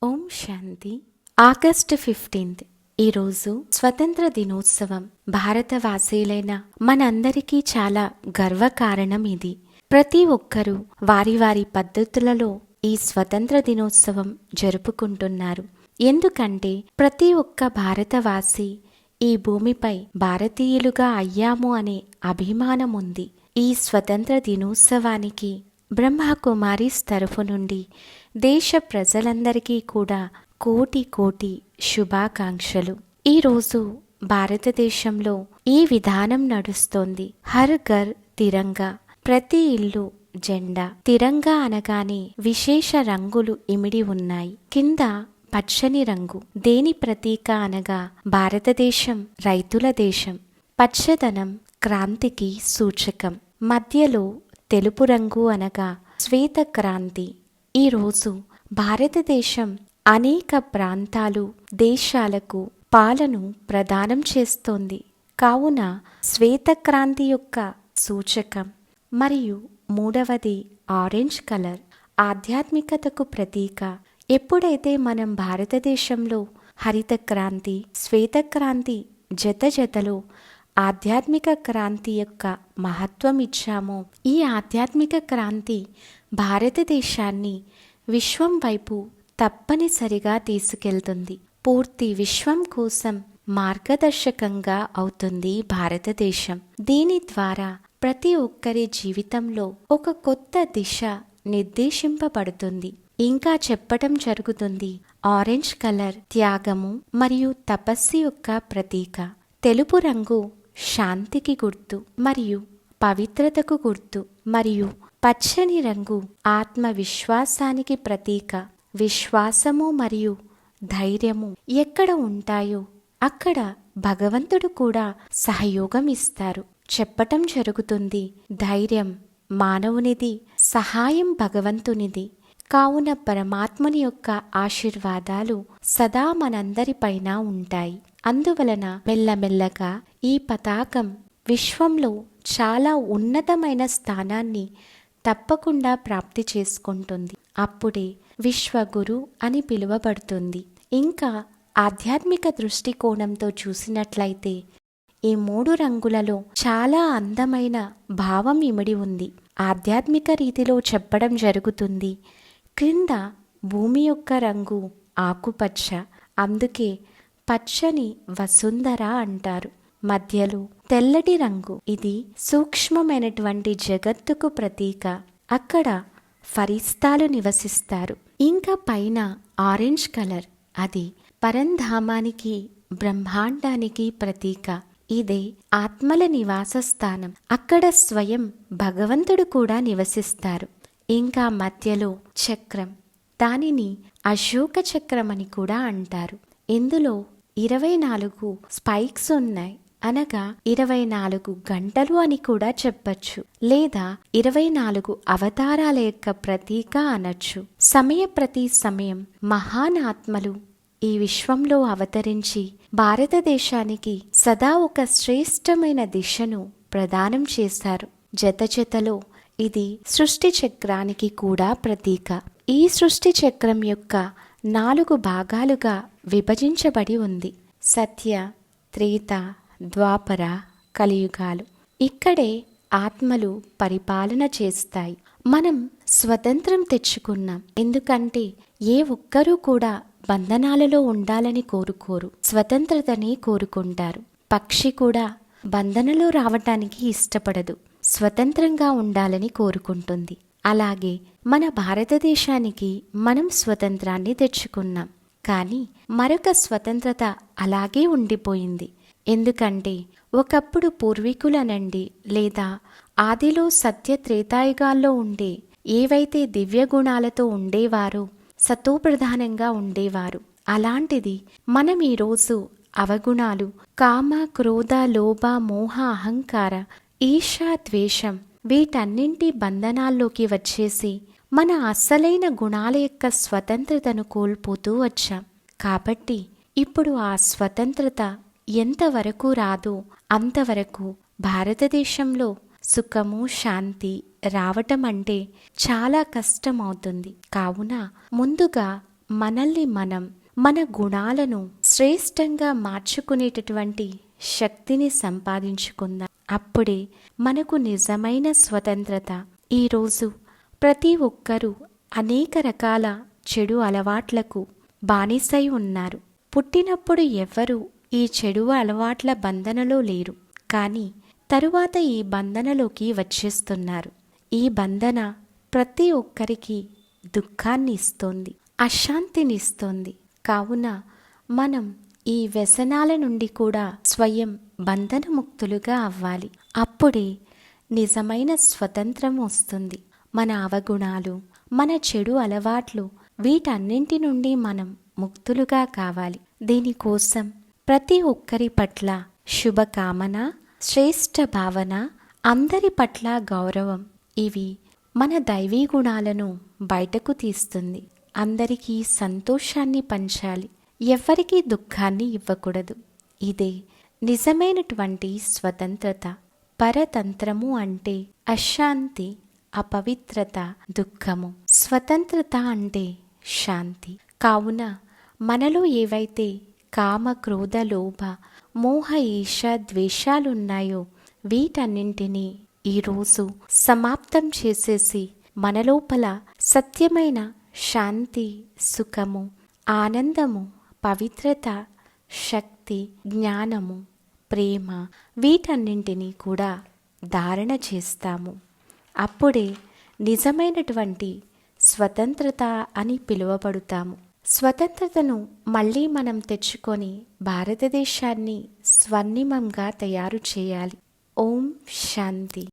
ఓం శాంతి. August 15 ఈరోజు స్వతంత్ర దినోత్సవం. భారతవాసీలైన మనందరికీ చాలా గర్వకారణం ఇది. ప్రతి ఒక్కరూ వారి వారి పద్ధతులలో ఈ స్వతంత్ర దినోత్సవం జరుపుకుంటున్నారు. ఎందుకంటే ప్రతి ఒక్క భారతవాసి ఈ భూమిపై భారతీయులుగా అయ్యాము అనే అభిమానం ఉంది. ఈ స్వతంత్ర దినోత్సవానికి బ్రహ్మకుమారీస్ తరఫు నుండి దేశ ప్రజలందరికీ కూడా కోటి కోటి శుభాకాంక్షలు. ఈరోజు భారతదేశంలో ఈ విధానం నడుస్తోంది. హర్ ఘర్ తిరంగా, ప్రతి ఇల్లు జెండా. తిరంగా అనగానే విశేష రంగులు ఇమిడి ఉన్నాయి. కింద పచ్చని రంగు దేని ప్రతీక అనగా భారతదేశం రైతుల దేశం. పచ్చదనం క్రాంతికి సూచకం. మధ్యలో తెలుపు రంగు అనగా శ్వేత క్రాంతి. ఈరోజు భారతదేశం అనేక ప్రాంతాలు దేశాలకు పాలను ప్రదానం చేస్తోంది. కావున శ్వేతక్రాంతి యొక్క సూచకం. మరియు మూడవది ఆరెంజ్ కలర్, ఆధ్యాత్మికతకు ప్రతీక. ఎప్పుడైతే మనం భారతదేశంలో హరిత క్రాంతి, శ్వేతక్రాంతి జతలో ఆధ్యాత్మిక క్రాంతి యొక్క మహత్వం ఇచ్చామో, ఈ ఆధ్యాత్మిక క్రాంతి భారతదేశాన్ని విశ్వం వైపు తప్పనిసరిగా తీసుకెళ్తుంది. పూర్తి విశ్వం కోసం మార్గదర్శకంగా అవుతుంది భారతదేశం. దీని ద్వారా ప్రతి ఒక్కరి జీవితంలో ఒక కొత్త దిశ నిర్దేశింపబడుతుంది. ఇంకా చెప్పటం జరుగుతుంది, ఆరెంజ్ కలర్ త్యాగము మరియు తపస్సు యొక్క ప్రతీక. తెలుపు రంగు శాంతికి గుర్తు మరియు పవిత్రతకు గుర్తు. మరియు పచ్చని రంగు ఆత్మవిశ్వాసానికి ప్రతీక. విశ్వాసము మరియు ధైర్యము ఎక్కడ ఉంటాయో అక్కడ భగవంతుడు కూడా సహయోగం ఇస్తారు. చెప్పటం జరుగుతుంది, ధైర్యం మానవునిది, సహాయం భగవంతునిది. కావున పరమాత్మని యొక్క ఆశీర్వాదాలు సదా మనందరిపైన ఉంటాయి. అందువలన మెల్లమెల్లగా ఈ పతాకం విశ్వంలో చాలా ఉన్నతమైన స్థానాన్ని తప్పకుండా ప్రాప్తి చేసుకుంటుంది. అప్పుడే విశ్వగురు అని పిలువబడుతుంది. ఇంకా ఆధ్యాత్మిక దృష్టికోణంతో చూసినట్లయితే ఈ మూడు రంగులలో చాలా అందమైన భావం ఇమిడి ఉంది. ఆధ్యాత్మిక రీతిలో చెప్పడం జరుగుతుంది, క్రింద భూమి యొక్క రంగు ఆకుపచ్చ, అందుకే పచ్చని వసుంధర అంటారు. మధ్యలో తెల్లటి రంగు, ఇది సూక్ష్మమైనటువంటి జగత్తుకు ప్రతీక. అక్కడ ఫరిస్తాలు నివసిస్తారు. ఇంకా పైన ఆరెంజ్ కలర్, అది పరంధామానికి బ్రహ్మాండానికి ప్రతీక. ఇదే ఆత్మల నివాస స్థానం. అక్కడ స్వయం భగవంతుడు కూడా నివసిస్తారు. ఇంకా మధ్యలో చక్రం, దానిని అశోక చక్రం అని కూడా అంటారు. ఇందులో 24 స్పైక్స్ ఉన్నాయి, అనగా 24 గంటలు అని కూడా చెప్పచ్చు, లేదా 24 అవతారాల యొక్క ప్రతీక అనొచ్చు. ప్రతి సమయం మహాన్ ఆత్మలు ఈ విశ్వంలో అవతరించి భారతదేశానికి సదా ఒక శ్రేష్టమైన దిశను ప్రదానం చేశారు. జతలో ఇది సృష్టి చక్రానికి కూడా ప్రతీక. ఈ సృష్టి చక్రం యొక్క 4 భాగాలుగా విభజించబడి ఉంది. సత్య, త్రేత, ద్వాపర, కలియుగాలు. ఇక్కడే ఆత్మలు పరిపాలన చేస్తాయి. మనం స్వతంత్రం తెచ్చుకున్నాం. ఎందుకంటే ఏ ఒక్కరూ కూడా బంధనాలలో ఉండాలని కోరుకోరు, స్వతంత్రతని కోరుకుంటారు. పక్షి కూడా బంధనలో రావటానికి ఇష్టపడదు, స్వతంత్రంగా ఉండాలని కోరుకుంటుంది. అలాగే మన భారతదేశానికి మనం స్వతంత్రాన్ని తెచ్చుకున్నాం. కానీ మరొక స్వతంత్రత అలాగే ఉండిపోయింది. ఎందుకంటే ఒకప్పుడు పూర్వీకులనండి, లేదా ఆదిలో సత్య త్రేతాయుగాల్లో ఉండే ఏవైతే దివ్య గుణాలతో ఉండేవారో, సతోప్రధానంగా ఉండేవారు. అలాంటిది మనం ఈరోజు అవగుణాలు, కామ, క్రోధ, లోభ, మోహ, అహంకార, ఈర్ష, ద్వేషం, వీటన్నింటి బంధనాల్లోకి వచ్చేసి మన అసలైన గుణాల యొక్క స్వతంత్రతను కోల్పోతూ వచ్చాం. కాబట్టి ఇప్పుడు ఆ స్వతంత్రత ఎంతవరకు రాదో అంతవరకు భారతదేశంలో సుఖము, శాంతి రావటం అంటే చాలా కష్టమవుతుంది. కావున ముందుగా మనల్ని మనం మన గుణాలను శ్రేష్టంగా మార్చుకునేటటువంటి శక్తిని సంపాదించుకుందాం. అప్పుడే మనకు నిజమైన స్వతంత్రత. ఈరోజు ప్రతి ఒక్కరూ అనేక రకాల చెడు అలవాట్లకు బానిసై ఉన్నారు. పుట్టినప్పుడు ఎవ్వరూ ఈ చెడు అలవాట్ల బంధనలో లేరు, కానీ తరువాత ఈ బంధనలోకి వచ్చేస్తున్నారు. ఈ బంధన ప్రతి ఒక్కరికి దుఃఖాన్ని ఇస్తోంది, అశాంతినిస్తోంది. కావున మనం ఈ వ్యసనాల నుండి కూడా స్వయం బంధనముక్తులుగా అవ్వాలి. అప్పుడే నిజమైన స్వతంత్రం వస్తుంది. మన అవగుణాలు, మన చెడు అలవాట్లు, వీటన్నింటి నుండి మనం ముక్తులుగా కావాలి. దీనికోసం ప్రతి ఒక్కరి పట్ల శుభకామన, శ్రేష్ఠ భావన, అందరి పట్ల గౌరవం, ఇవి మన దైవీ గుణాలను బయటకు తీస్తుంది. అందరికీ సంతోషాన్ని పంచాలి, ఎవ్వరికీ దుఃఖాన్ని ఇవ్వకూడదు. ఇదే నిజమైనటువంటి స్వతంత్రత. పరతంత్రము అంటే అశాంతి, అపవిత్రత, దుఃఖము. స్వతంత్రత అంటే శాంతి. కావున మనలో ఏవైతే కామ, క్రోధ, లోభ, మోహ, ఈర్ష, ద్వేషాలున్నాయో వీటన్నింటినీ ఈరోజు సమాప్తం చేసేసి మన లోపల సత్యమైన శాంతి, సుఖము, ఆనందము, పవిత్రత, శక్తి, జ్ఞానము, ప్రేమ, వీటన్నింటినీ కూడా ధారణ చేస్తాము. అప్పుడే నిజమైనటువంటి స్వతంత్రత అని పిలువబడుతాము. స్వతంత్రతను మళ్ళీ మనం తెచ్చుకొని భారతదేశాన్ని స్వర్ణిమంగా తయారు చేయాలి. ఓం శాంతి.